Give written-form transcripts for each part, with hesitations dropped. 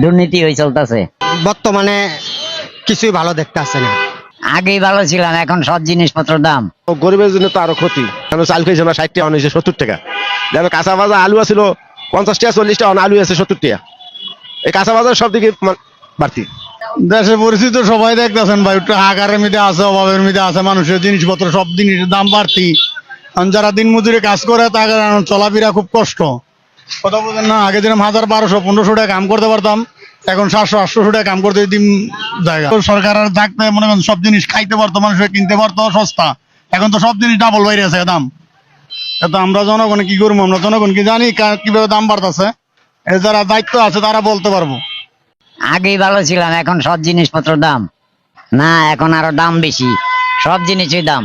দুর্নীতি হয়ে চলতেছে। বর্তমানে কিছুই ভালো দেখতে আসছে না। আগেই ভালো ছিলাম, এখন সব জিনিসপত্র দাম। গরিবের জন্য তো আরো ক্ষতি, কারণ চাল খেয়েছি আমরা 60 টাকা, অনেক 70 টাকা। যেন কাঁচা বাজার আলু ছিল 50 টাকা 40 টাকা, আলু আছে 70 টাকা। এই কাঁচা বাজার সব দিকে বাড়তি। দেশের পরিস্থিতি সবাই দেখতেছেন ভাই, একটু হাহাকারের মধ্যে আছে, অভাবের মধ্যে আছে, মানুষের জিনিসপত্র সব জিনিসের দাম বাড়তি। কারণ যারা দিন মজুরি কাজ করে তাদের চলাফেরা খুব কষ্ট। কথা বলেন না, আগে যেরকম 1000, 1200, 1500 টাকা কাম করতে পারতাম, এখন 700, 800 টাকা কাম করতে দিন জায়গা। সরকার থাকতে মনে করেন সব জিনিস খাইতে পারতো, মানুষের কিনতে পারতো সস্তা। এখন তো সব জিনিস ডাবল বাইরে আছে দাম। তো আমরা জনগণে কি করবো? আমরা জনগণ কি জানি কিভাবে দাম বাড়তেছে? যারা দায়িত্ব আছে তারা বলতে পারবো। আগেই ভালো ছিলাম, এখন সব জিনিসপত্র দাম। না, এখন আরো দাম বেশি, সব জিনিসই দাম।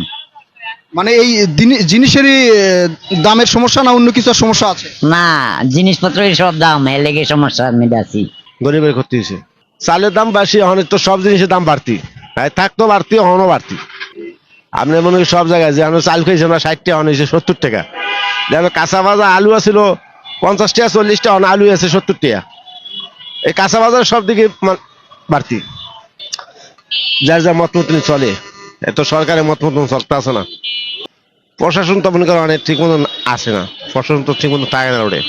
মানে এই জিনিসেরই দামের সমস্যা না অন্য কিছুর সমস্যা আছে? না, জিনিসপত্রই সব দাম, এর লেগে সমস্যার মধ্যে আছি। গরিবের ক্ষতি হয়েছে, চালের দাম বেশি, অনেক তো সব জিনিসের দাম বাড়তি। থাকতো বাড়তি, এখনো বাড়তি। আপনি মনে করি সব জায়গায় যে আমরা চাল খেয়েছি আমরা 60 টাকা, অনেক 70 টাকা। যেন কাঁচা বাজার আলু ছিল 50 টাকা 40 টাকা, আলু আছে 70 টাকা। এই কাঁচা বাজার সব দিকে বাড়তি। যার যার মত মতন চলে, এত সরকারের মত মতন চলতে আসে না। প্রশাসন তো মনে করেন অনেক ঠিক মতন আসে না, প্রশাসন তো ঠিক মতন থাকে না, ওটা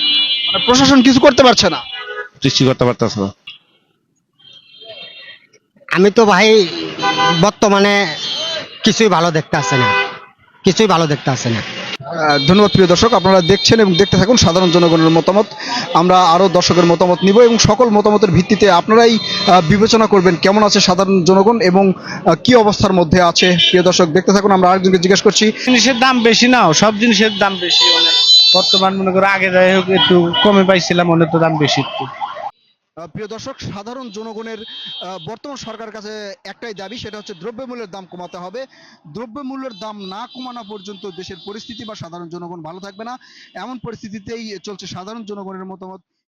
মানে প্রশাসন কিছু করতে পারছে না, সৃষ্টি করতে পারতেছে না। আমি তো ভাই বর্তমানে কিছুই ভালো দেখতে আসছে না, কিছুই ভালো দেখতে আসছে না। ধন্যবাদ প্রিয় দর্শক, আপনারা দেখছেন এবং দেখতে থাকুন সাধারণ জনগণের মতামত। আমরা আরো দর্শকের মতামত নিব এবং সকল মতামতের ভিত্তিতে আপনারাই বিবেচনা করবেন কেমন আছে সাধারণ জনগণ এবং কি অবস্থার মধ্যে আছে। প্রিয় দর্শক দেখতে থাকুন, আমরা আরেকজনকে জিজ্ঞেস করছি। জিনিসের দাম বেশি না, সব জিনিসের দাম বেশি অনেক। বর্তমান মনে করো আগে যাই হোক একটু কমে পাইছিলাম, অনেক তো দাম বেশি একটু। প্রিয় দর্শক, সাধারণ জনগণের বর্তমান সরকারের কাছে একটাই দাবি, সেটা হচ্ছে দ্রব্যমূল্যের দাম কমাতে হবে। দ্রব্যমূল্যের দাম না কমানো পর্যন্ত দেশের পরিস্থিতি বা সাধারণ জনগণ ভালো থাকবে না। এমন পরিস্থিতিতেই চলছে সাধারণ জনগণের মতামত।